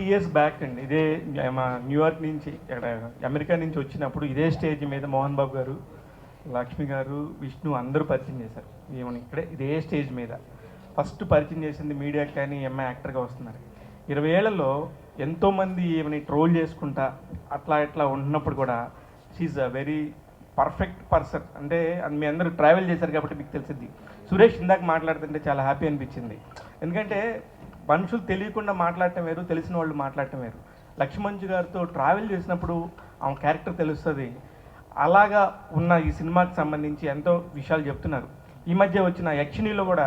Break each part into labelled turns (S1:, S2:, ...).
S1: 20 years back అండి, ఇదే మా న్యూయార్క్ నుంచి ఇక్కడ అమెరికా నుంచి వచ్చినప్పుడు ఇదే స్టేజ్ మీద మోహన్ బాబు గారు, లక్ష్మి గారు, విష్ణు అందరూ పరిచయం చేశారు. ఏమని ఇక్కడే ఇదే స్టేజ్ మీద ఫస్ట్ పరిచయం చేసింది మీడియాకి, కానీ ఎంఐ యాక్టర్గా వస్తున్నారు. 20 ఏళ్లలో ఎంతోమంది ఏమని ట్రోల్ చేసుకుంటా అట్లా ఇట్లా ఉంటున్నప్పుడు కూడా she's a very perfect person. అంటే మీ అందరూ ట్రావెల్ చేశారు కాబట్టి మీకు తెలిసింది. సురేష్ ఇందాక మాట్లాడుతుంటే చాలా హ్యాపీ అనిపించింది. ఎందుకంటే మనుషులు తెలియకుండా మాట్లాడటం వేరు, తెలిసిన వాళ్ళు మాట్లాడటం వేరు. లక్ష్మణ్ గారితో ట్రావెల్ చేసినప్పుడు ఆమె క్యారెక్టర్ తెలుస్తుంది. అలాగా ఉన్న ఈ సినిమాకి సంబంధించి ఎంతో విషయాలు చెప్తున్నారు. ఈ మధ్య వచ్చిన యక్షిణిలో కూడా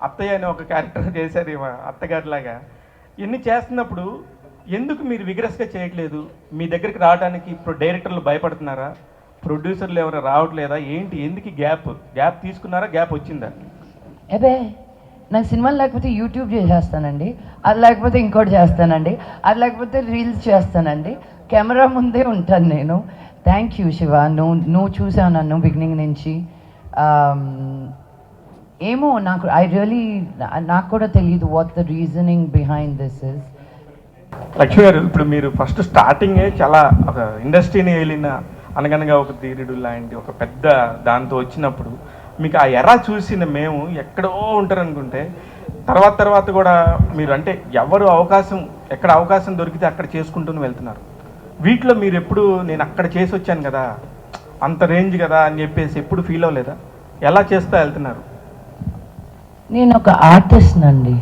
S1: అత్తయ్య అనే ఒక క్యారెక్టర్ చేశారు అత్తగారిలాగా. ఇవన్నీ చేస్తున్నప్పుడు ఎందుకు మీరు విగ్రెస్గా చేయట్లేదు? మీ దగ్గరికి రావడానికి ఇప్పుడు డైరెక్టర్లు భయపడుతున్నారా? ప్రొడ్యూసర్లు ఎవరు రావట్లేదా? ఏంటి, ఎందుకు గ్యాప్ తీసుకున్నారా? గ్యాప్ వచ్చిందా?
S2: అదే నాకు సినిమాలు లేకపోతే యూట్యూబ్ చేసేస్తానండి, అది లేకపోతే ఇంకోటి చేస్తానండి, అది లేకపోతే రీల్స్ చేస్తానండి. కెమెరా ముందే ఉంటాను నేను. థ్యాంక్ యూ శివ, నువ్వు చూసావు నన్ను బిగినింగ్ నుంచి. ఏమో నాకు కూడా తెలియదు what the reasoning behind this is.
S1: Lakshmi గారు, ఇప్పుడు మీరు ఫస్ట్ స్టార్టింగే చాలా ఒక ఇండస్ట్రీని వెళ్ళిన అనగనగా ఒక ధీరుడు లాంటి ఒక పెద్ద దాంతో వచ్చినప్పుడు మీకు ఆ ఎరా చూసిన మేము ఎక్కడో ఉంటారు అనుకుంటే తర్వాత కూడా మీరు అంటే ఎక్కడ అవకాశం దొరికితే అక్కడ చేసుకుంటూ వెళ్తున్నారు. వీటిలో మీరు ఎప్పుడు నేను అక్కడ చేసి వచ్చాను కదా, అంత రేంజ్ కదా అని చెప్పేసి ఎప్పుడు ఫీల్ అవ్వలేదా? ఎలా చేస్తా వెళ్తున్నారు?
S2: నేను ఒక ఆర్టిస్ట్ నండి.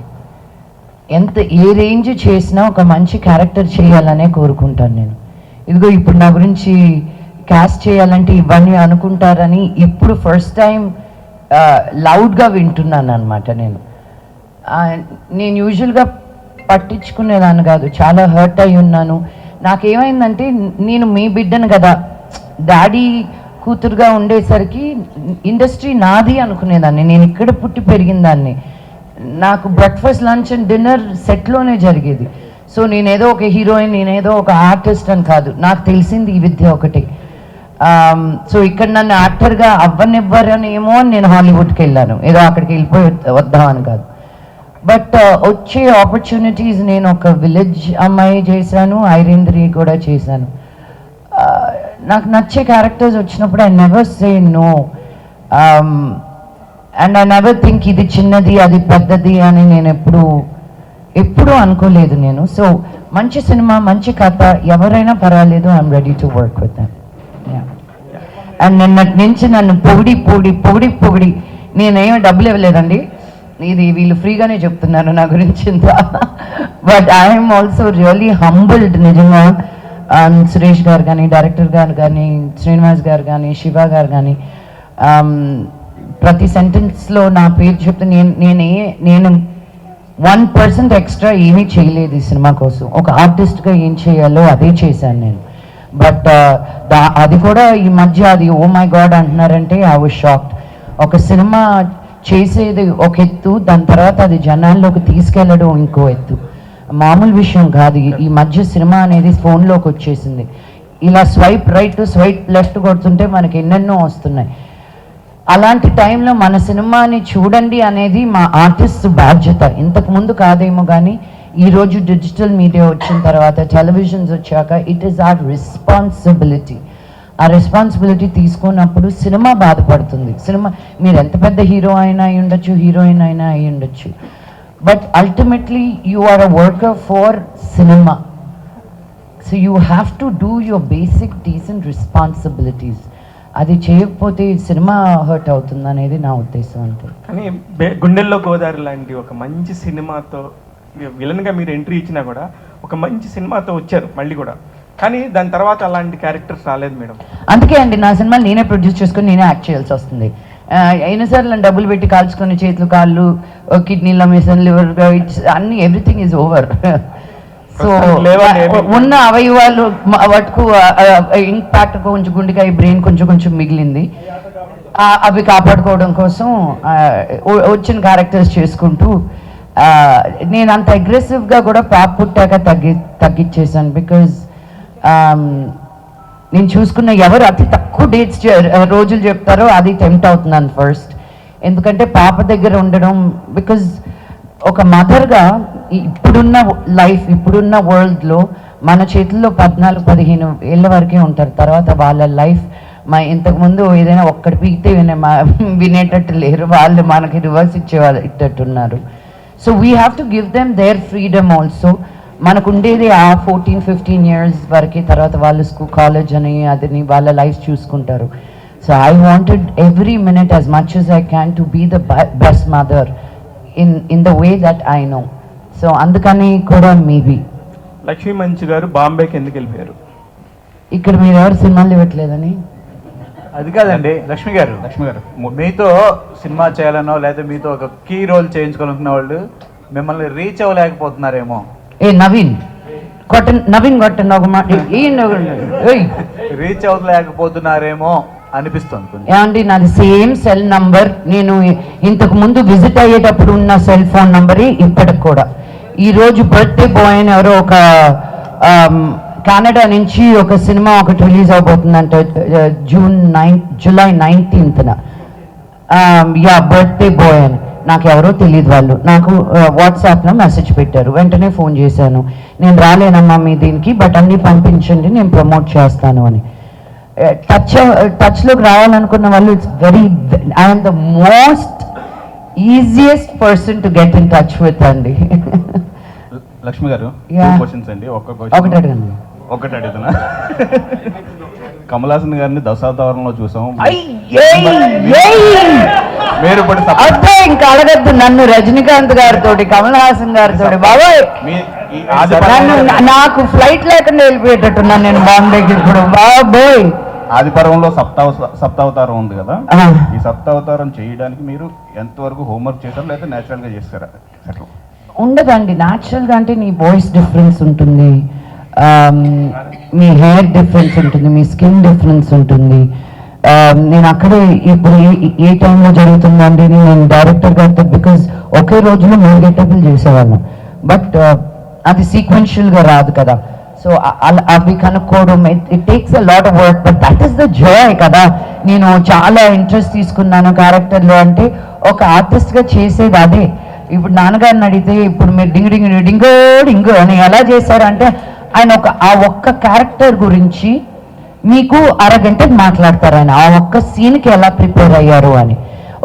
S2: ఏ రేంజ్ చేసినా ఒక మంచి క్యారెక్టర్ చేయాలనే కోరుకుంటాను నేను. ఇదిగో ఇప్పుడు నా గురించి క్యాస్ట్ చేయాలంటే ఇవన్నీ అనుకుంటారని ఇప్పుడు ఫస్ట్ టైం లౌడ్గా వింటున్నాను అనమాట. నేను యూజువల్గా పట్టించుకునేదాన్ని కాదు, చాలా హర్ట్ అయి ఉన్నాను. నాకేమైందంటే నేను మీ బిడ్డను కదా, డాడీ కూతురుగా ఉండేసరికి ఇండస్ట్రీ నాది అనుకునేదాన్ని. నేను ఇక్కడ పుట్టి పెరిగిన దాన్ని. నాకు బ్రేక్ఫాస్ట్, లంచ్ అండ్ డిన్నర్ సెట్లోనే జరిగేది. సో నేనేదో ఒక హీరోయిన్, నేనేదో ఒక ఆర్టిస్ట్ అని కాదు, నాకు తెలిసింది ఈ విద్య ఒకటి. సో ఇక్కడ నన్ను యాక్టర్గా అవ్వనివ్వరనేమో అని నేను హాలీవుడ్కి వెళ్ళాను, ఏదో అక్కడికి వెళ్ళిపోయి వద్దామని కాదు. బట్ వచ్చే ఆపర్చునిటీస్, నేను ఒక విలేజ్ అమ్మాయి చేశాను, ఐరేంద్రి కూడా చేశాను. నాకు నచ్చే క్యారెక్టర్స్ వచ్చినప్పుడు I never say no, and I never think ఇది చిన్నది అది పెద్దది అని నేను ఎప్పుడూ అనుకోలేదు నేను. సో మంచి సినిమా, మంచి కథ, ఎవరైనా పర్వాలేదు, I'm ready to work with them. And నిన్నటి నుంచి నన్ను పొగిడి నేనేమో డబ్బులు ఇవ్వలేదండి, ఇది వీళ్ళు ఫ్రీగానే చెప్తున్నారు నా గురించి ఇంత. But I'm also really humbled నిజంగా. సురేష్ గారు కానీ, డైరెక్టర్ గారు కానీ, శ్రీనివాస్ గారు కానీ, శివ గారు కానీ, ప్రతి సెంటెన్స్లో నా పేరు చెప్తే నేను 1% ఎక్స్ట్రా ఏమీ చేయలేదు ఈ సినిమా కోసం. ఒక ఆర్టిస్ట్గా ఏం చేయాలో అదే చేశాను నేను. బట్ అది కూడా ఈ మధ్య అది ఓ మై గాడ్ అంటున్నారంటే ఐ వాజ్ షాక్డ్. ఒక సినిమా చేసేది ఒక ఎత్తు, దాని తర్వాత అది జనాల్లోకి తీసుకెళ్ళడం ఇంకో ఎత్తు. మామూలు విషయం కాదు. ఈ మధ్య సినిమా అనేది ఫోన్లోకి వచ్చేసింది. ఇలా స్వైప్ రైట్, స్వైప్ లెఫ్ట్ కొడుతుంటే మనకి ఎన్నెన్నో వస్తున్నాయి. అలాంటి టైంలో మన సినిమాని చూడండి అనేది మా ఆర్టిస్ట్ బాధ్యత. ఇంతకుముందు కాదేమో కానీ ఈరోజు డిజిటల్ మీడియా వచ్చిన తర్వాత, టెలివిజన్స్ వచ్చాక, ఇట్ ఈస్ ఆర్ రెస్పాన్సిబిలిటీ. ఆ రెస్పాన్సిబిలిటీ తీసుకున్నప్పుడు సినిమా బాధపడుతుంది. సినిమా మీరు ఎంత పెద్ద హీరో అయినా అయి ఉండొచ్చు, హీరోయిన్ అయినా అయి ఉండొచ్చు, but ultimately you are a worker for cinema. So you have to do your basic decent responsibilities. అది చేయకపోతే సినిమా హర్ట్ అవుతుంది అనేది నా ఉద్దేశం. అంటే
S1: కానీ గుండెల్లో గోదావరి లాంటి ఒక మంచి సినిమాతో విలన్గా మీరు ఎంట్రీ ఇచ్చినా కూడా ఒక మంచి సినిమాతో వచ్చారు మళ్ళీ కూడా, కానీ దాని తర్వాత అలాంటి క్యారెక్టర్స్ రాలేదు మేడం.
S2: అందుకే అండి నా సినిమాలు నేనే ప్రొడ్యూస్ చేసుకొని నేనే యాక్ట్ చేయాల్సి వస్తుంది. అయినసార్లు నన్ను డబ్బులు పెట్టి కాల్చుకొని చేతులు, కాళ్ళు, కిడ్నీల మిషన్, లివర్, అన్ని ఎవ్రీథింగ్ ఈజ్ ఓవర్. సో ఉన్న అవయవాలు వాటికు ఇంపాక్ట్ కొంచెం, గుండెకాయ, బ్రెయిన్ కొంచెం మిగిలింది. అవి కాపాడుకోవడం కోసం వచ్చిన క్యారెక్టర్స్ చేసుకుంటూ నేను అంత అగ్రెసివ్గా కూడా పాప పుట్టాక తగ్గించేసాను. బికాజ్ నేను చూసుకున్న ఎవరు అతి తక్కువ రోజులు చెప్తారో అది టెంప్ట్ అవుతున్నాను ఫస్ట్. ఎందుకంటే పాప దగ్గర ఉండడం, బికాజ్ ఒక మదర్గా ఇప్పుడున్న లైఫ్, ఇప్పుడున్న వరల్డ్లో మన చేతుల్లో 14-15 ఏళ్ళ వరకే ఉంటారు. తర్వాత వాళ్ళ లైఫ్ ఇంతకుముందు ఏదైనా ఒక్కటి పీకితే వినేటట్టు లేరు, వాళ్ళు మనకి రివర్స్ ఇచ్చేటట్టున్నారు. So we have to give them their freedom also. మనకు ఉండేది ఆ 14-15 ఇయర్స్ వరకే, తర్వాత వాళ్ళు కాలేజ్ అని అదని వాళ్ళ లైఫ్ చూసుకుంటారు. So I wanted every minute as much as I can to be the best mother in the way that I know. So అందుకని కూడా మేబీ
S1: లక్ష్మీ మంచి గారు బాంబేకి ఎందుకు వెళ్ళిపోయారు?
S2: ఇక్కడ మీరు ఎవరు సినిమాలు ఇవ్వట్లేదని.
S3: అది కాదండి లక్ష్మి గారు, మీతో సినిమా చేయాలనో లేదా మీతో ఒక కీ రోల్ చేయించుకోవాలనుకున్న వాళ్ళు మిమ్మల్ని రీచ్ అవ్వలేకపోతున్నారేమో.
S2: నవీన్ కొట్టండి ఒక మాట.
S3: రీచ్ అవ్వలేకపోతున్నారేమో అనిపిస్తుంది.
S2: ఏమండి, నాది సేమ్ సెల్ నంబర్, నేను ఇంతకు ముందు విజిట్ అయ్యేటప్పుడు ఉన్న సెల్ ఫోన్ నంబరే ఇప్పటికి కూడా. ఈరోజు బర్త్డే బాయ్ అని ఎవరో ఒక కెనడా నుంచి ఒక సినిమా ఒకటి రిలీజ్ అవబోతుందంట July 19th. Yeah, birthday boy అని. నాకు ఎవరో తెలియదు, వాళ్ళు నాకు వాట్సాప్లో మెసేజ్ పెట్టారు. వెంటనే ఫోన్ చేశాను, నేను రాలేనమ్మా మీ దీనికి, బట్ అన్నీ పంపించండి, నేను ప్రమోట్ చేస్తాను అని. టచ్లోకి రావాలనుకున్న వాళ్ళు it's very, I'm the most easiest person to get in touch with అండి.
S4: లక్ష్మి గారు,
S2: Yeah.
S4: క్వశ్చన్స్ అండి.
S2: ఒకటి అడగండి.
S4: ఒకటి అడుగుతున్నా. కమల్ హాసన్ గారిని దశావతారంలో చూసాం. మీరు ఇప్పుడు
S2: అదే ఇంకా అడగద్దు నన్ను, రజనీకాంత్ గారితో, కమల్ హాసన్ గారితో. బాబాయ్ నాకు ఫ్లైట్ లేకుండా వెళ్ళిపోయేటట్టున్నాను నేను బాంబేకి ఇప్పుడు. బాబాయ్,
S4: ఆది పర్వంలో సప్తావతారం ఉంది కదా, ఈ సప్తావతారం చేయడానికి మీరు ఎంతవరకు హోంవర్క్ చేశారు లేదా నేచురల్ గా చేస్తారా?
S2: ఉండదండి, న్యాచురల్గా అంటే నీ వాయిస్ డిఫరెన్స్ ఉంటుంది, మీ హెయిర్ డిఫరెన్స్ ఉంటుంది, మీ స్కిన్ డిఫరెన్స్ ఉంటుంది. నేను అక్కడే ఇప్పుడు ఏ టైంలో జరుగుతుందండి, నేను డైరెక్టర్ గారితో, బికాజ్ ఒకే రోజులో 3 గెటప్లు చేసేవాళ్ళం, బట్ అది సీక్వెన్షియల్గా రాదు కదా. సో అవి కనుక్కోవడం, it takes a lot of work, but that is the Joy కదా. నేను చాలా ఇంట్రెస్ట్ తీసుకున్నాను క్యారెక్టర్లో అంటే, ఒక ఆర్టిస్ట్గా చేసేది అదే. ఇప్పుడు నాన్నగారిని అడిగితే, ఇప్పుడు మీరు డింగో అని ఎలా చేశారంటే, ఆయన ఆ ఒక్క క్యారెక్టర్ గురించి మీకు అరగంటకు మాట్లాడతారు. ఆయన ఆ ఒక్క సీన్కి ఎలా ప్రిపేర్ అయ్యారు అని.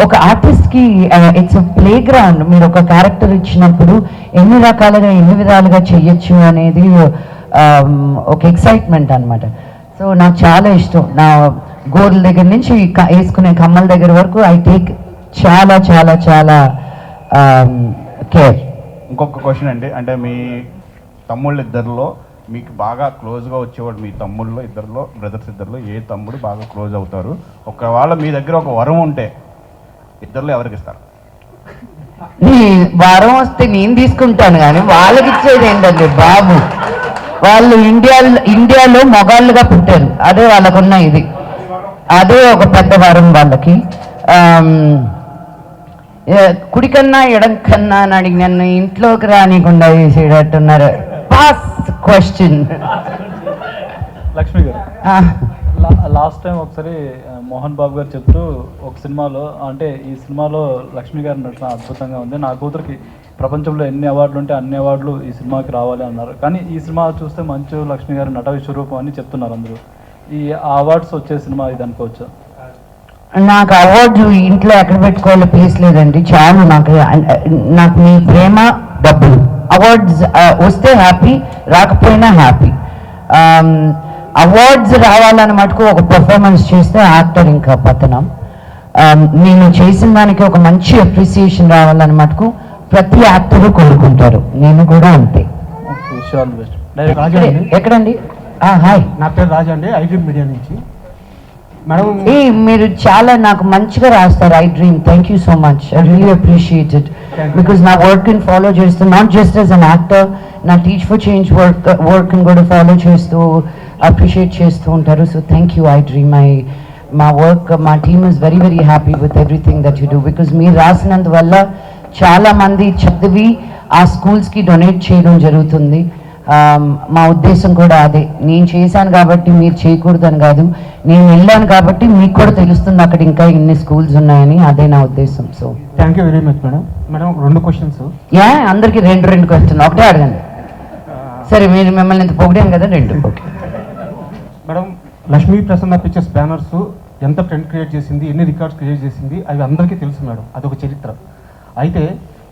S2: ఒక ఆర్టిస్ట్కి ఇట్స్ ప్లే గ్రౌండ్. మీరు ఒక క్యారెక్టర్ ఇచ్చినప్పుడు ఎన్ని రకాలుగా, ఎన్ని విధాలుగా చెయ్యొచ్చు అనేది ఒక ఎక్సైట్మెంట్ అనమాట. సో నాకు చాలా ఇష్టం. నా గోర్ల దగ్గర నుంచి వేసుకునే కమ్మల దగ్గర వరకు ఐ టేక్ చాలా చాలా చాలా కేర్.
S4: ఇంకొక క్వశ్చన్ అండి, అంటే మీ తమ్ముళ్ళు ఇద్దరిలో మీకు బాగా క్లోజ్గా వచ్చేవాడు, మీ తమ్ముళ్ళు ఇద్దరిలో, బ్రదర్స్ ఇద్దరిలో ఏ తమ్ముడు బాగా క్లోజ్ అవుతారు? ఒకవేళ మీ దగ్గర ఒక వరం ఉంటే ఇద్దరిలో ఎవరికి ఇస్తారు?
S2: నీ వరం వస్తే నేను తీసుకుంటాను, కానీ వాళ్ళకి ఇచ్చేది ఏంటండి బాబు. వాళ్ళు ఇండియాలో మొగాళ్ళుగా పుట్టారు, అదే వాళ్ళకున్న ఇది, అదే ఒక పెద్ద వరం వాళ్ళకి. కుడికన్నా ఎడం కన్నా అని అడిగి నన్ను ఇంట్లోకి రానికుండా చేసేటట్టున్నారు. Pass question.
S5: Lakshmi garu, last time ఒకసారి మోహన్ బాబు గారు చెప్తూ ఒక సినిమాలో, అంటే ఈ సినిమాలో లక్ష్మి గారి నటన అద్భుతంగా ఉంది, నా కూతురికి ప్రపంచంలో ఎన్ని అవార్డులు ఉంటే అన్ని అవార్డులు ఈ సినిమాకి రావాలి అన్నారు. కానీ ఈ సినిమా చూస్తే మంచు లక్ష్మి గారి నట విశ్వరూపం అని చెప్తున్నారు అందరూ. ఈ అవార్డ్స్ వచ్చే సినిమా ఇది అనుకోవచ్చు?
S2: నాకు అవార్డు ఇంట్లో ఎక్కడ పెట్టుకోవాలో ప్లేస్ లేదండి, చాలు నాకు మీ ప్రేమ, డబ్బులు. అవార్డ్స్ వస్తే హ్యాపీ, రాకపోయినా హ్యాపీ. అవార్డ్స్ రావాలని మటుకు ఒక పర్ఫార్మెన్స్ చేస్తే యాక్టర్ ఇంకా పతనం. నేను చేసిన దానికి ఒక మంచి అప్రిసియేషన్ రావాలని మటుకు ప్రతి యాక్టరు కోరుకుంటారు, నేను కూడా అంతే. ఎక్కడండి? హాయ్,
S6: నా పేరు రాజా అండి, ఐ డ్రీమ్ మీడియా నుంచి. మేడం,
S2: మీరు చాలా నాకు మంచిగా రాస్తారు I dream. Thank you so much, I really appreciate it. Because నా వర్క్ని ఫాలో చేస్తూ, not just as an actor, నా టీచ్ ఫర్ చేంజ్ వర్క్ని కూడా ఫాలో చేస్తూ అప్రిషియేట్ చేస్తూ ఉంటారు. So thank you I dream. మా వర్క్, మా team is very very happy with everything that you do. Because మీరు రాసినందువల్ల చాలామంది చదివి ఆ స్కూల్స్కి డొనేట్ చేయడం జరుగుతుంది. మా ఉద్దేశం కూడా అదే. నేను చేశాను కాబట్టి మీరు చేయకూడదని కాదు, నేను వెళ్ళాను కాబట్టి మీకు కూడా తెలుస్తుంది అక్కడ ఇంకా ఇన్ని స్కూల్స్ ఉన్నాయని, అదే నా ఉద్దేశం. So
S6: thank you very much madam. Madam 2 questions.
S2: అందరికి రెండు క్వశ్చన్, ఒకటే అడగండి. సరే, మీరు మిమ్మల్ని ఇంత పొగిడాను కదా, 2. Okay
S6: madam, Lakshmi Prasanna pictures banners ఎంత ట్రెండ్ క్రియేట్ చేసింది, ఎన్ని రికార్డ్స్ క్రియేట్ చేసింది, అవి అందరికీ తెలుసు మేడం. అదొక చరిత్ర. అయితే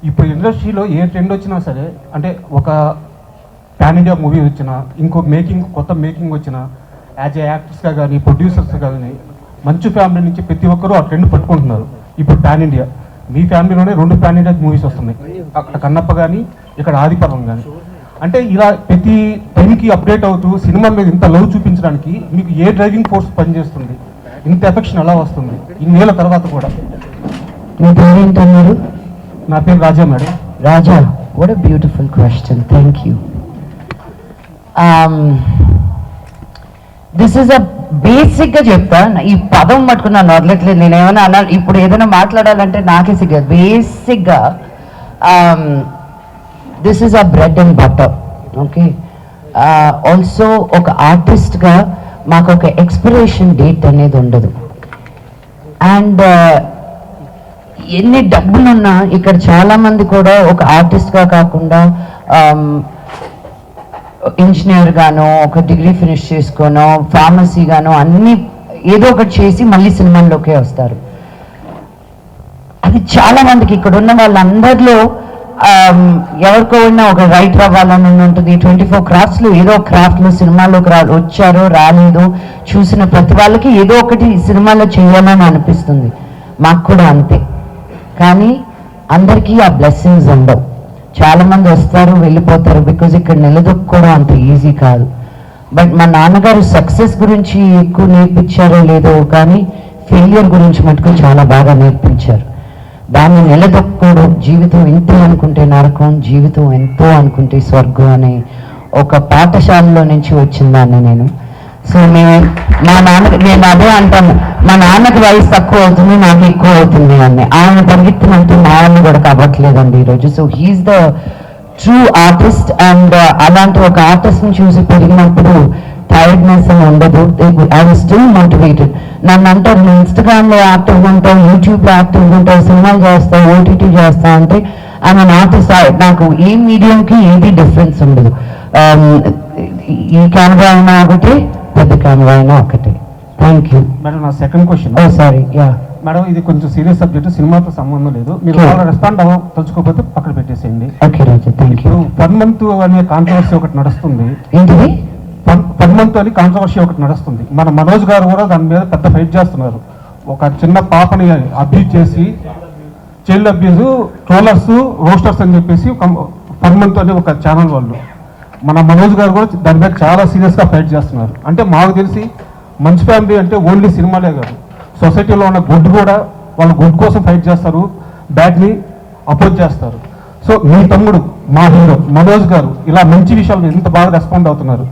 S6: ఇప్పుడు ఇండస్ట్రీలో ఏ ట్రెండ్ వచ్చినా సరే, అంటే ఒక పాన్ ఇండియా మూవీ వచ్చినా, ఇంకో కొత్త మేకింగ్ వచ్చినా, యాజ్ ఏ యాక్టర్స్గా కానీ ప్రొడ్యూసర్స్గా కానీ మంచి ఫ్యామిలీ నుంచి ప్రతి ఒక్కరూ ఆ ట్రెండ్ పట్టుకుంటున్నారు. ఇప్పుడు పాన్ ఇండియా, మీ ఫ్యామిలీలోనే 2 పాన్ ఇండియా మూవీస్ వస్తున్నాయి, అక్కడ కన్నప్ప కానీ ఇక్కడ ఆదిపర్వం కానీ. అంటే ఇలా ప్రతి టైంకి అప్డేట్ అవుతూ సినిమా మీద ఇంత లవ్ చూపించడానికి మీకు ఏ డ్రైవింగ్ ఫోర్స్ పనిచేస్తుంది? ఇంత ఎఫెక్షన్ ఎలా వస్తుంది ఇన్నేళ్ళ తర్వాత కూడా?
S2: మీ పేరు ఏంటన్నారు?
S6: నా పేరు Raja madam.
S2: Raja, what a beautiful question, thank you. This is a బేసిక్గా చెప్తా, ఈ పదం పట్టుకున్నాను వదలట్లేదు. నేను ఏమైనా అన్నా ఇప్పుడు ఏదైనా మాట్లాడాలంటే నాకే సిగ్గా. బేసిక్గా this is a bread and butter. Okay, also ఒక ఆర్టిస్ట్గా మాకు ఒక ఎక్స్పిరేషన్ డేట్ అనేది ఉండదు. అండ్ ఎన్ని డబ్బులున్నా ఇక్కడ చాలామంది కూడా ఒక ఆర్టిస్ట్గా కాకుండా ఇంజనీర్ గానో, ఒక డిగ్రీ ఫినిష్ చేసుకోనో, ఫార్మసీ గానో, అన్ని ఏదో ఒకటి చేసి మళ్ళీ సినిమాల్లోకే వస్తారు. అది చాలా మందికి ఇక్కడ ఉన్న వాళ్ళందరిలో ఎవరికో ఉన్న ఒక రైటర్ అవ్వాలని ఉంటుంది. 24 క్రాఫ్ట్స్లో ఏదో క్రాఫ్ట్లో సినిమాలోకి వచ్చారో రాలేదో చూసిన ప్రతి వాళ్ళకి ఏదో ఒకటి సినిమాలో చేయాలని అనిపిస్తుంది. మాకు కూడా అంతే. కానీ అందరికీ ఆ బ్లెస్సింగ్స్ ఉండవు. చాలామంది వస్తారు వెళ్ళిపోతారు, బికాజ్ ఇక్కడ నిలదొక్కుకోవడం అంత ఈజీ కాదు. బట్ మా నాన్నగారు సక్సెస్ గురించి ఎక్కువ నేర్పించారో లేదో కానీ ఫెయిలియర్ గురించి మటుకు చాలా బాగా నేర్పించారు. దాన్ని నిలదొక్కుకోవడం, జీవితం ఇంతే అనుకుంటే నరకం, జీవితం ఎంతో అనుకుంటే స్వర్గం అనే ఒక పాఠశాలలో నుంచి వచ్చిందాన్ని నేను. సో మా నాన్నకి నేను అదే అంటాను, మా నాన్నకి వయసు తక్కువ అవుతుంది, నాకు ఎక్కువ అవుతుంది అని. ఆయన పరిగెత్తినంటే మా వాళ్ళు కూడా కావట్లేదండి ఈరోజు. So he's the true artist. And అలాంటి ఒక ఆర్టిస్ట్ని చూసి పెరిగినప్పుడు టైర్డ్నెస్ అని ఉండదు. I was still motivated. నన్ను అంటారు, నువ్వు ఇన్స్టాగ్రామ్లో యాక్టివ్గా ఉంటావు, యూట్యూబ్లో యాక్టివ్గా ఉంటావు, సినిమాలు చేస్తావు, ఓటీటీ చేస్తావు అంటే ఆమె ఆర్టిస్ట్. నాకు ఏ మీడియంకి ఏది డిఫరెన్స్ ఉండదు. ఈ కెమెరా అయినా ఒకటి, పెద్ద కెమెరా అయినా ఒకటి. Thank you
S6: madam. నా second question.
S2: Sorry, yeah
S6: madam, ఇది కొంచెం సీరియస్ సబ్జెక్ట్, సినిమాతో సంబంధం లేదు. మీరు రెస్పాండ్ తలుచుకోకపోతే పక్కన పెట్టేసేయండి.
S2: Okay Raja, thank you.
S6: 1 month అనే కాంట్రవర్సీ ఒకటి నడుస్తుంది.
S2: ఏంటిది?
S6: 1 month అని కాంట్రవర్సీ ఒకటి నడుస్తుంది. మన మనోజ్ గారు కూడా దాని మీద పెద్ద ఫైట్ చేస్తున్నారు. ఒక చిన్న పాపని అబ్యూజ్ చేసి, చైల్డ్ అబ్యూజ్, ట్రోలర్స్, రోస్టర్స్ అని చెప్పేసి 1 month అని ఒక ఛానల్ వాళ్ళు, మన మనోజ్ గారు కూడా దాని మీద చాలా సీరియస్గా ఫైట్ చేస్తున్నారు. అంటే మాకు తెలిసి మంచి ఫ్యామిలీ అంటే ఓన్లీ సినిమాలే కాదు, సొసైటీలో ఉన్న గుడ్ కూడా, వాళ్ళ గుడ్ కోసం ఫైట్ చేస్తారు, బ్యాడ్ని అపోజ్ చేస్తారు. సో మీ తమ్ముడు, మా హీరో మనోజ్ గారు ఇలా మంచి విషయాలు ఎంత బాగా రెస్పాండ్ అవుతున్నారు,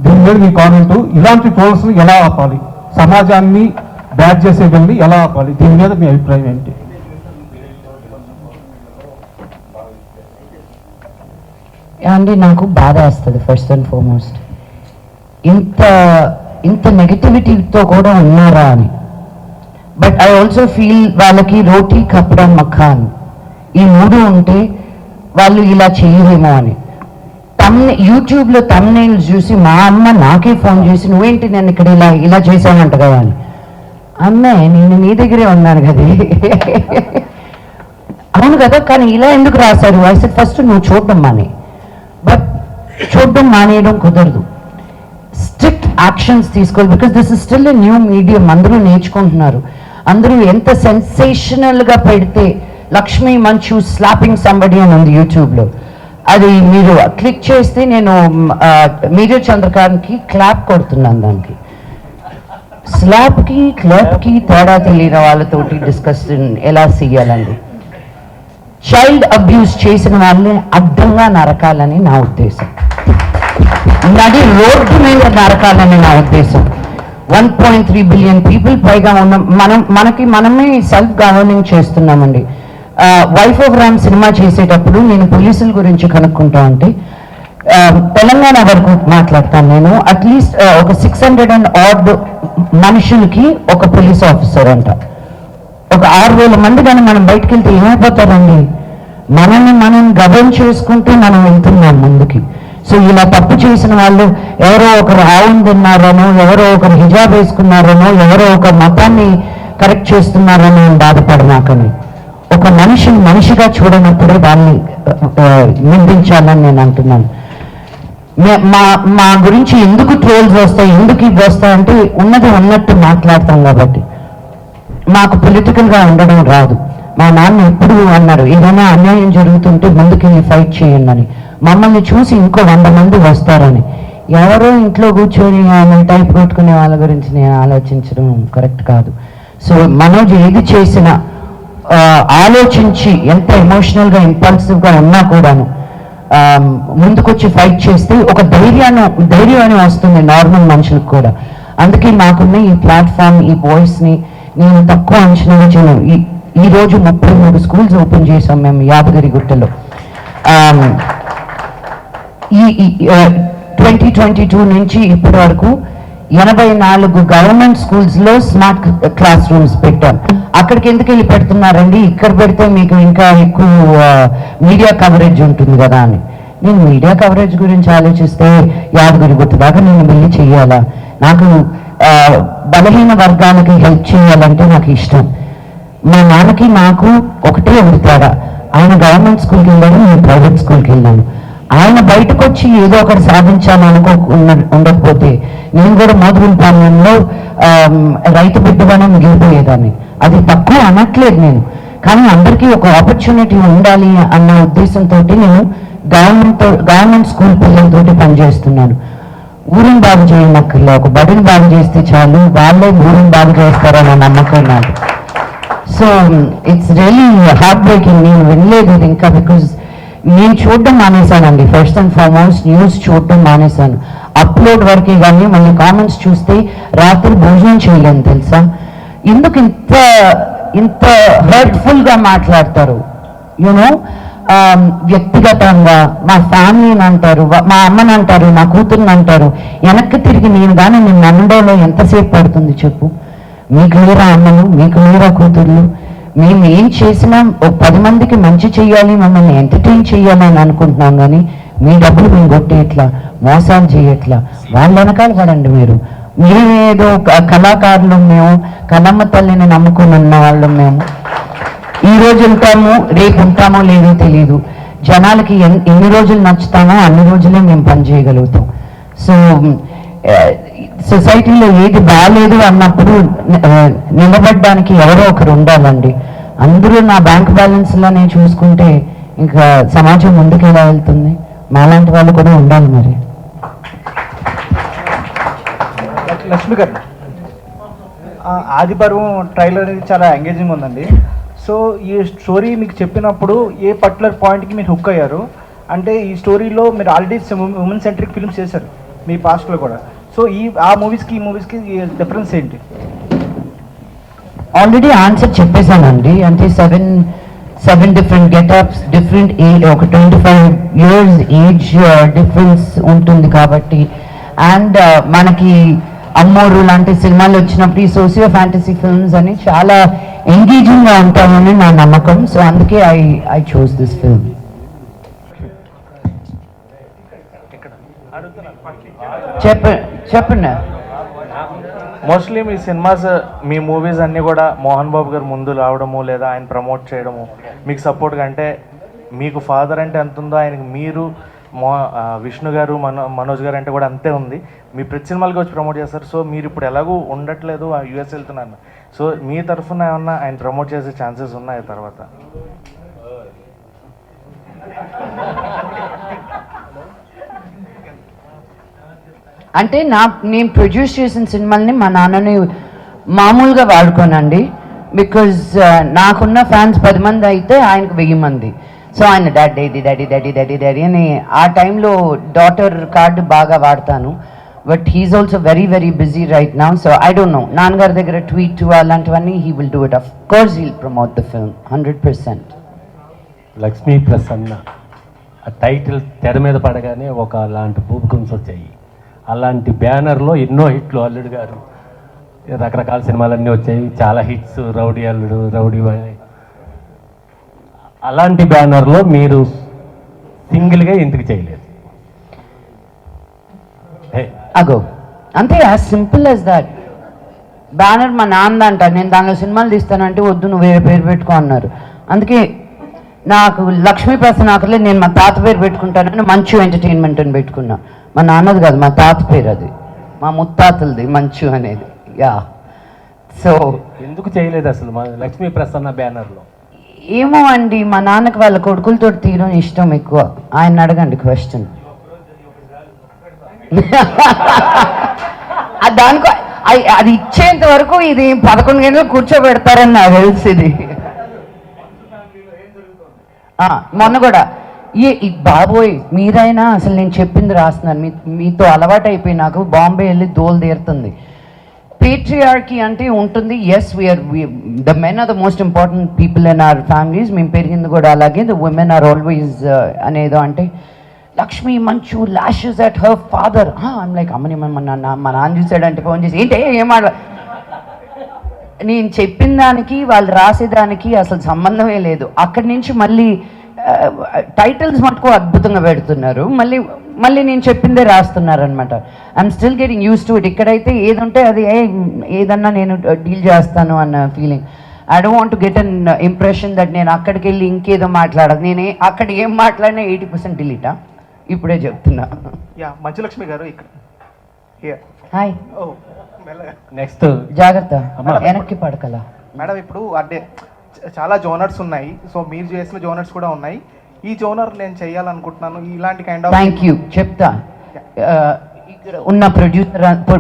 S6: దీని మీద మీ కామెంట్, ఇలాంటి ట్రోల్స్ని ఎలా ఆపాలి, సమాజాన్ని బ్యాడ్ చేసే వెళ్ళి ఎలా ఆపాలి, దీని మీద మీ అభిప్రాయం ఏంటి?
S2: అండి, నాకు బాధ వేస్తుంది ఫస్ట్ అండ్ ఫార్మోస్ట్. ఇంత నెగటివిటీతో కూడా ఉన్నారా అని. బట్ ఐ ఆల్సో ఫీల్ వాళ్ళకి రోటీ కప్డా మఖాన్ ఈ 3 ఉంటే వాళ్ళు ఇలా చేయలేమో అని. యూట్యూబ్లో తమ్నైల్స్ చూసి మా అమ్మ నాకే ఫోన్ చేసి, నువ్వేంటి నేను ఇక్కడ ఇలా చేశానంట కదా అని. అమ్మే, నేను నీ దగ్గరే ఉన్నాను కదా. అవును కదా, కానీ ఇలా ఎందుకు రాశారు? ఐ సెడ్ ఫస్ట్ నువ్వు చూడడం మానే. బట్ చూడడం మానేయడం కుదరదు, స్ట్రిక్ట్ యాక్షన్స్ తీసుకోవాలి. Because this is still a new medium. అందరూ నేర్చుకుంటున్నారు. అందరూ ఎంత సెన్సేషనల్గా పెడితే, లక్ష్మీ మంచు స్లాపింగ్ సంబడి అని ఉంది యూట్యూబ్లో, అది మీరు క్లిక్ చేస్తే నేను మేజర్ చంద్రకాంత్కి క్లాప్ కొడుతున్నాను. దానికి స్లాప్కి క్లాప్కి తేడా తెలియని వాళ్ళతోటి డిస్కషన్ ఎలా చేయాలండి. చైల్డ్ అబ్యూస్ చేసిన వాళ్ళని అడ్డంగా నరకాలని నా ఉద్దేశం, నడి రోడ్డు మీద నరకాలని నా ఉద్దేశం. 1.3 బిలియన్ పీపుల్ పైగా ఉన్న మనమే సెల్ఫ్ గవర్నింగ్ చేస్తున్నామండి. వైఫ్ ఆఫ్ రామ్ సినిమా చేసేటప్పుడు నేను పోలీసుల గురించి కనుక్కుంటా ఉంటే, తెలంగాణ వరకు మాట్లాడతాను నేను. అట్లీస్ట్ ఒక 600 and odd మనుషులకి ఒక పోలీస్ ఆఫీసర్ అంట. ఒక 6,000 మంది కానీ మనం బయటకు వెళ్తే ఏమైపోతారండి? మనల్ని మనం గవర్న్ చేసుకుంటూ మనం వెళ్తున్నాం ముందుకి. సో ఇలా తప్పు చేసిన వాళ్ళు ఎవరో ఒకరు ఆవును తిన్నారనో, ఎవరో ఒకరు హిజాబ్ వేసుకున్నారనో, ఎవరో ఒక మతాన్ని కరెక్ట్ చేస్తున్నారనో బాధపడమాకని, ఒక మనిషిని మనిషిగా చూడనప్పుడే దాన్ని నిందించాలని నేను అంటున్నాను. మా గురించి ఎందుకు ట్రోల్స్ వస్తాయి, ఎందుకు ఇవి వస్తాయంటే ఉన్నది ఉన్నట్టు మాట్లాడతాం కాబట్టి. మాకు పొలిటికల్గా ఉండడం రాదు. మా నాన్న ఎప్పుడు అన్నారు, ఏదైనా అన్యాయం జరుగుతుంటే ముందుకెళ్ళి ఫైట్ చేయండి అని. మమ్మల్ని చూసి ఇంకో 100 మంది వస్తారని. ఎవరో ఇంట్లో కూర్చొని ఆయన టైప్ కొట్టుకునే వాళ్ళ గురించి నేను ఆలోచించడం కరెక్ట్ కాదు. సో మనోజ్ ఏది చేసినా ఆలోచించి, ఎంత ఎమోషనల్గా ఇంపల్సివ్గా ఉన్నా కూడాను ముందుకొచ్చి ఫైట్ చేస్తే ఒక ధైర్యం అని వస్తుంది నార్మల్ మనుషులకు కూడా. అందుకే మాకున్న ఈ ప్లాట్ఫామ్, ఈ వాయిస్ని నేను తక్కువ అంచనా చేయను. ఈ రోజు 33 స్కూల్స్ ఓపెన్ చేసాం మేము యాదగిరిగుట్టలో. ఈ 2022 నుంచి ఇప్పటి వరకు 84 గవర్నమెంట్ స్కూల్స్లో స్మార్ట్ క్లాస్ రూమ్స్ పెట్టాం. అక్కడికి ఎందుకు వెళ్ళి పెడుతున్నారండి, ఇక్కడ పెడితే మీకు ఇంకా ఎక్కువ మీడియా కవరేజ్ ఉంటుంది కదా అని. నేను మీడియా కవరేజ్ గురించి ఆలోచిస్తే యాదగిరిగుట్ట దాకా నేను వెళ్ళి చెయ్యాలా? నాకు బలహీన వర్గాలకి హెల్ప్ చేయాలంటే నాకు ఇష్టం. మా నాన్నకి నాకు ఒకటే తేడా, ఆయన గవర్నమెంట్ స్కూల్కి వెళ్ళాను, నేను ప్రైవేట్ స్కూల్కి వెళ్ళాను. ఆయన బయటకు వచ్చి ఏదో ఒకటి సాధించాలనుకో ఉండకపోతే నేను కూడా మోదుగులపాలెంలో రైతు బిడ్డగానే మిగిలిపోయేదాన్ని. అది తక్కువ అనట్లేదు నేను, కానీ అందరికీ ఒక ఆపర్చునిటీ ఉండాలి అన్న ఉద్దేశంతో నేను గవర్నమెంట్ స్కూల్ పిల్లలతోటి పనిచేస్తున్నాను. ఊరిని బాగు చేయనక్కర్లే, ఒక బడిని బాగు చేస్తే చాలు, వాళ్ళే ఊరిని బాగు చేస్తారన్న నమ్మకం నాకు. So it's really heart breaking. నేను వినలేదు ఇది ఇంకా, బికాజ్ నేను చూడడం మానేశానండి. ఫస్ట్ అండ్ ఫార్మోస్ట్ న్యూస్ చూడడం మానేశాను. అప్లోడ్ వరకే కానీ మళ్ళీ కామెంట్స్ చూస్తే రాత్రి భోజనం చేయలేను తెలుసా. ఎందుకు ఇంత హర్ట్ఫుల్గా మాట్లాడతారు? యూనో, వ్యక్తిగతంగా మా ఫ్యామిలీని అంటారు, మా అమ్మని అంటారు, నా కూతుర్ని అంటారు. వెనక్కి తిరిగి నేను కానీ నిన్ను అనడంలో ఎంతసేపు పడుతుంది చెప్పు? మీకు లేరా అమ్మలు, మీకు లేరా కూతుర్లు? మేము ఏం చేసినా ఒక 10 మందికి మంచి చెయ్యాలి, మమ్మల్ని ఎంటర్టైన్ చెయ్యాలి అని అనుకుంటున్నాం, కానీ మీ డబ్బులు మేము కొట్టేయట్లా, మోసాలు చేయట్లా. వాళ్ళ వెనకాల పడండి మీరు. మేమేదో కళాకారులు, మేము కళమ్మ తల్లిని నమ్ముకుని ఉన్న వాళ్ళం. మేము ఈ రోజు ఉంటాము, రేపు ఉంటామో లేదో తెలియదు. జనాలకి ఎన్ని రోజులు నచ్చుతామో అన్ని రోజులే మేము పని చేయగలుగుతాం. సో సొసైటీలో ఏది బాగాలేదు అన్నప్పుడు నిలబడడానికి ఎవరో ఒకరు ఉండాలండి. అందరూ నా బ్యాంక్ బ్యాలెన్స్లో నేను చూసుకుంటే ఇంకా సమాజం ముందుకు ఎలా వెళ్తుంది? మాలాంటి వాళ్ళు కూడా ఉండాలి మరి.
S3: లక్ష్మి గారు, ఆదిపర్వం ట్రైలర్ అనేది చాలా ఎంగేజింగ్ ఉందండి. సో ఈ స్టోరీ మీకు చెప్పినప్పుడు ఏ పర్టికులర్ పాయింట్కి మీరు హుక్ అయ్యారు? అంటే ఈ స్టోరీలో మీరు ఆల్రెడీ ఉమెన్ సెంట్రిక్ ఫిల్మ్స్ చేశారు మీ పాస్ట్లో కూడా. సో ఆ మూవీస్కి ఈ మూవీస్కి డిఫరెన్స్ ఏంటి?
S2: ఆల్రెడీ ఆన్సర్ చెప్పేశానండి. అంటే seven different getups, different age, ఒక 25 years ఏజ్ డిఫరెన్స్ ఉంటుంది కాబట్టి. అండ్ మనకి అమ్మోరు లాంటి సినిమాలు వచ్చినప్పుడు ఈ సోషియో ఫ్యాంటసీ ఫిల్మ్స్ అని చాలా ఎంగేజింగ్గా ఉంటామని నా నమ్మకం. సో అందుకే ఐ చూస్ దిస్ ఫిల్మ్. చెప్పండి.
S7: మోస్ట్లీ మీ సినిమాస్, మీ మూవీస్ అన్నీ కూడా మోహన్ బాబు గారు ముందు రావడము లేదా ఆయన ప్రమోట్ చేయడము మీకు సపోర్ట్గా, అంటే మీకు ఫాదర్ అంటే ఎంత ఉందో ఆయనకి మీరు విష్ణు గారు, మనోజ్ గారు అంటే కూడా అంతే ఉంది. మీ ప్రతి సినిమాలకి వచ్చి ప్రమోట్ చేస్తారు. సో మీరు ఇప్పుడు ఎలాగూ ఉండట్లేదు, యూఎస్ వెళ్తున్నాను. సో మీ తరఫున ఏమన్నా ఆయన ప్రమోట్ చేసే ఛాన్సెస్ ఉన్నాయి తర్వాత?
S2: అంటే నేను ప్రొడ్యూస్ చేసిన సినిమాల్ని మా నాన్నని మామూలుగా వాడుకోనండి. బికాజ్ నాకున్న ఫ్యాన్స్ 10 మంది అయితే ఆయనకు 1000 మంది. సో ఆయన daddy daddy daddy daddy daddy అని ఆ టైంలో డాటర్ కార్డు బాగా వాడతాను. But he's also very very busy right now. So I don't know, నాన్నగారి దగ్గర ట్వీట్ అలాంటివన్నీ he will do it. Of course he'll promote the film 100%.
S8: Lakshmi Prasanna ఆ టైటిల్ తెర మీద పడగానే ఒక అలాంటి బూబుకమ్స్ వచ్చాయి. అలాంటి బ్యానర్లో ఎన్నో హిట్లు అల్లుడు గారు రకరకాల సినిమాలన్నీ వచ్చాయి, చాలా హిట్స్, రౌడీ అల్లుడు, రౌడీ బాయ్. అలాంటి బ్యానర్లో మీరు సింగిల్గా ఎందుకు చేయలేదు?
S2: అగో అంతే, as simple as that. Banner మా నాన్న అంట, నేను దానిలో సినిమాలు తీస్తానంటే వద్దు నువ్వు వేరే పేరు పెట్టుకో అన్నారు. అందుకే నాకు లక్ష్మీ ప్రసన్న ఆకర్లేదు, నేను మా తాత పేరు పెట్టుకుంటానని మంచు ఎంటర్టైన్మెంట్ అని పెట్టుకున్నా. మా నాన్నది కాదు, మా తాత పేరు అది, మా ముత్తాతలది మంచు అనేది. యా, సో
S8: ఎందుకు చేయలేదు అసలు మా లక్ష్మీ ప్రసన్న బ్యానర్లో?
S2: ఏమో అండి, మా నాన్నకి వాళ్ళ కొడుకులతో తీయడం ఇష్టం ఎక్కువ. ఆయన అడగండి క్వశ్చన్. దానికో అది ఇచ్చేంత వరకు ఇది 11 గంటలు కూర్చోబెడతారని నాకు తెలుసు. ఇది మొన్న కూడా బాబోయ్ మీరైనా అసలు నేను చెప్పింది రాస్తున్నాను, మీతో అలవాటు అయిపోయి నాకు బాంబే వెళ్ళి దోలు తీరుతుంది. పేట్రియార్కీ అంటే ఉంటుంది. Yes, we're the men are the most important people in our families. మేము పెరిగింది కూడా అలాగే. ద ఉమెన్ ఆర్ ఆల్వేస్ అనేదో అంటే లక్ష్మి మంచు lashes at her father. I'm like అమ్మని మా నాన్న చూసాడంటే ఫోన్ చేసి ఏంటి ఏం నేను చెప్పిన దానికి వాళ్ళు రాసేదానికి అసలు సంబంధమే లేదు. అక్కడి నుంచి మళ్ళీ టైటిల్స్ మటుకు అద్భుతంగా పెడుతున్నారు, మళ్ళీ నేను చెప్పిందే రాస్తున్నారు అనమాట. I'm still getting use to it. ఇక్కడైతే ఏది ఉంటే అది ఏదన్నా నేను డీల్ చేస్తాను అన్న feeling. I don't want to get an impression that నేను అక్కడికి వెళ్ళి ఇంకేదో మాట్లాడదు. నేను అక్కడ ఏం మాట్లాడినా 80% డిలీటా, ఇప్పుడే చెప్తున్నా.
S3: యా, మంచులక్ష్మి గారు ఇక్కడ.
S2: హాయ్,
S8: నెక్స్ట్
S2: జాగ్రత్త వెనక్కి పడకలా.
S3: మేడం, ఇప్పుడు అంటే చాలా జోనర్స్ ఉన్నాయి, సో మీరు చేసిన జోనర్స్ కూడా ఉన్నాయి. ఈ జోనర్ నేను చేయాలనుకుంటున్నాను, ఇలాంటి కైండ్ ఆఫ్.
S2: థ్యాంక్ యూ, చెప్తా. ఇక్కడ ఉన్న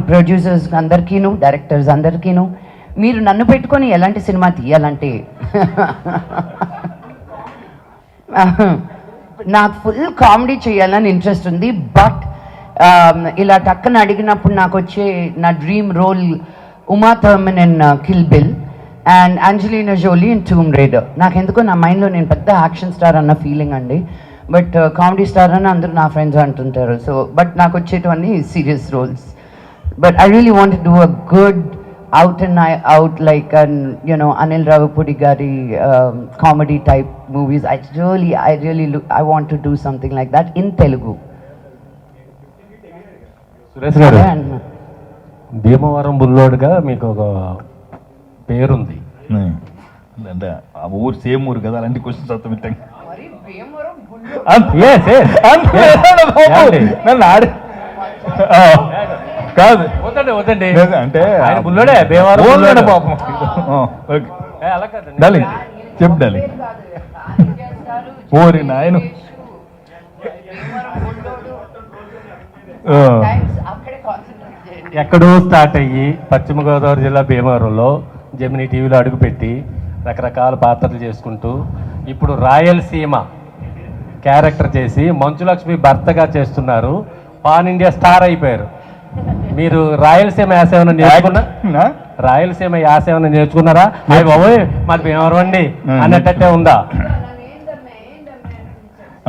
S2: ప్రొడ్యూసర్స్ అందరికీను, డైరెక్టర్స్ అందరికీను, మీరు నన్ను పెట్టుకొని ఎలాంటి సినిమా తీయాలంటే నాకు ఫుల్ కామెడీ చేయాలని ఇంట్రెస్ట్ ఉంది. బట్ ఇలా టక్కన అడిగినప్పుడు నాకు వచ్చే నా dream role Uma Thurman in Kill Bill and Angelina Jolie in Tomb Raider. నాకెందుకో నా మైండ్లో నేను పెద్ద యాక్షన్ స్టార్ అన్న ఫీలింగ్ అండి, బట్ కామెడీ స్టార్ అని అందరూ నా ఫ్రెండ్స్ అంటుంటారు. సో బట్ నాకు వచ్చేటివన్నీ serious roles. But I really want to do a good out and out like Anil Ravapudi gari comedy type movies. I want to do something like that in Telugu.
S8: Suresh గారు, భీమవరం బుల్లోడుగా మీకు ఒక పేరుంది.
S9: అంటే ఆ ఊరు same ఊరు కదా, అలాంటి క్వశ్చన్స్ అర్థం కాదు
S8: వద్దండి
S9: అంటే
S8: బుల్లోడే భీమవరం
S9: పాపం. డాలి చెప్పు డాలి. ఓరి నాయన,
S8: ఎక్కడో స్టార్ట్ అయ్యి పశ్చిమ గోదావరి జిల్లా భీమవరంలో జెమినీ టీవీలో అడుగుపెట్టి రకరకాల పాత్రలు చేసుకుంటూ ఇప్పుడు రాయలసీమ క్యారెక్టర్ చేసి మంచులక్ష్మి భర్తగా చేస్తున్నారు. పాన్ ఇండియా స్టార్ అయిపోయారు. మీరు రాయలసీమ యాస ఏమైనా నేర్చుకున్నా? రాయలసీమ యాస ఏమైనా నేర్చుకున్నారా? అయ్యి బాబోయ్ మాది భీమవరం అండి అన్నట్టే ఉందా?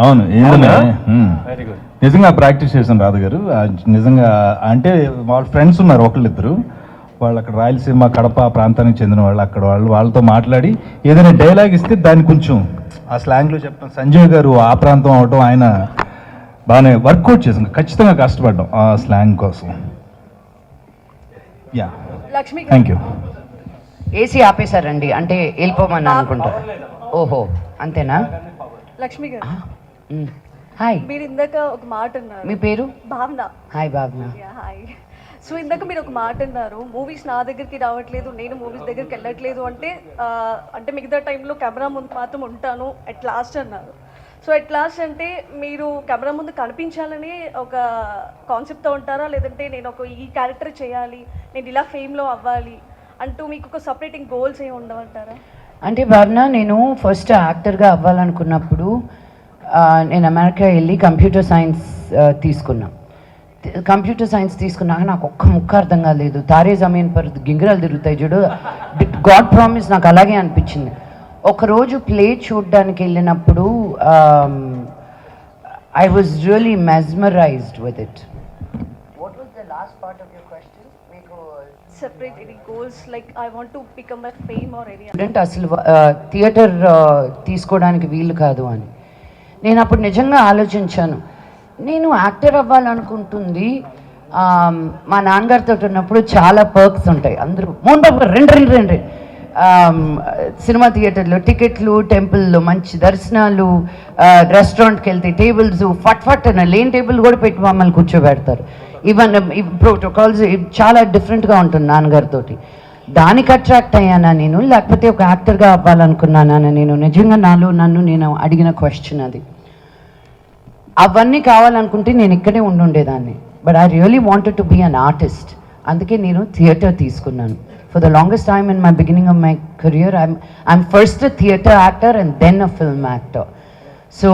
S9: అవును,
S8: వెరీ గుడ్.
S9: నిజంగా ప్రాక్టీస్ చేశాను రాధ గారు. నిజంగా అంటే వాళ్ళ ఫ్రెండ్స్ ఉన్నారు ఒకళ్ళిద్దరు, వాళ్ళు అక్కడ రాయలసీమ కడప ప్రాంతానికి చెందిన వాళ్ళు. అక్కడ వాళ్ళతో మాట్లాడి ఏదైనా డైలాగ్ ఇస్తే దాన్ని కొంచెం ఆ స్లాంగ్లో చెప్పడం. సంజయ్ గారు ఆ ప్రాంతం అవటం, ఆయన బాగానే వర్కౌట్ చేసాం, ఖచ్చితంగా కష్టపడ్డాం ఆ స్లాంగ్ కోసం. Yeah, thank you.
S2: ఏసీ ఆపేశారండి అంటే వెళ్ళిపోమని అనుకుంటా. ఓహో అంతేనా?
S10: లక్ష్మి గారు,
S2: హాయ్.
S10: మీరు ఇందాక ఒక మాట అన్నారు.
S2: మీ పేరు?
S10: భావన.
S2: హాయ్ భావన.
S10: హాయ్. సో ఇందాక మీరు ఒక మాట అన్నారు, మూవీస్ నా దగ్గరికి రావట్లేదు, నేను మూవీస్ దగ్గరికి వెళ్ళట్లేదు అంటే మిగతా టైంలో కెమెరా ముందు మాత్రం ఉంటాను అట్ లాస్ట్ అన్నారు. సో అట్ లాస్ట్ అంటే మీరు కెమెరా ముందు కనిపించాలని ఒక కాన్సెప్ట్తో ఉంటారా, లేదంటే నేను ఈ క్యారెక్టర్ చేయాలి, నేను ఇలా ఫేమ్లో అవ్వాలి అంటూ మీకు ఒక సపరేటింగ్ గోల్స్ ఏమి ఉండవంటారా?
S2: అంటే భావన, నేను ఫస్ట్ యాక్టర్గా అవ్వాలనుకున్నప్పుడు నేను అమెరికా వెళ్ళి కంప్యూటర్ సైన్స్ తీసుకున్నాక నాకు ఒక్క ముక్క అర్థం కాలేదు. తారే జమీన్ పర్ గింగిరాలు తిరుగుతాయి చూడు, గాడ్ ప్రామిస్ నాకు అలాగే అనిపించింది. ఒకరోజు ప్లే చూడడానికి వెళ్ళినప్పుడు I was really mesmerized with it. What was the last part of your question?
S10: Separate any goals, like I want to become a fame or any
S2: student అసలు theatre తీసుకోవడానికి వీలు కాదు అని నేను అప్పుడు నిజంగా ఆలోచించాను. నేను యాక్టర్ అవ్వాలనుకుంటుంది మా నాన్నగారితో ఉన్నప్పుడు చాలా పర్క్స్ ఉంటాయి. అందరూ మోహన్ బాబు గారు రెండు సినిమా థియేటర్లో టికెట్లు, టెంపుల్లో మంచి దర్శనాలు, రెస్టారెంట్కి వెళ్తే టేబుల్స్ ఫట్ అని లేని టేబుల్ కూడా పెట్టి మమ్మల్ని కూర్చోబెడతారు. ఈవెన్ ప్రోటోకాల్స్ చాలా డిఫరెంట్గా ఉంటుంది నాన్నగారితో. దానికి అట్రాక్ట్ అయ్యానా నేను, లేకపోతే ఒక యాక్టర్గా అవ్వాలనుకున్నానా నేను? నిజంగా నాలో నన్ను నేను అడిగిన క్వశ్చన్ అది. అవన్నీ కావాలనుకుంటే నేను ఇక్కడే ఉండుండేదాన్ని. But I really wanted to be an artist. అందుకే నేను థియేటర్ తీసుకున్నాను. For the longest time in my beginning of my career, I'm first a theatre actor and then a film actor. So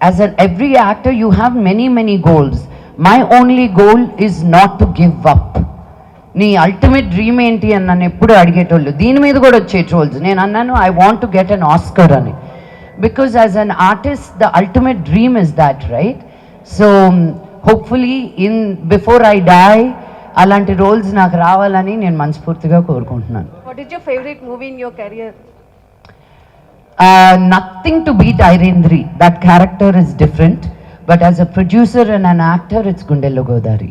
S2: as every actor, you have many goals. My only goal is not to give up. నీ ultimate dream ఏంటి అని నన్ను ఎప్పుడు అడిగేటోళ్ళు. దీని మీద కూడా వచ్చే trolls. నేను అన్నాను I want to get an Oscar అని. Because as an artist the ultimate dream is that, right? So hopefully before I die అలాంటి రోల్స్ నాకు రావాలని నేను మనస్ఫూర్తిగా కోరుకుంటున్నాను.
S10: What is your favorite movie in your career?
S2: Nothing to beat Irendri. That character is different. But as a producer and an actor, it's Gundelo Godari.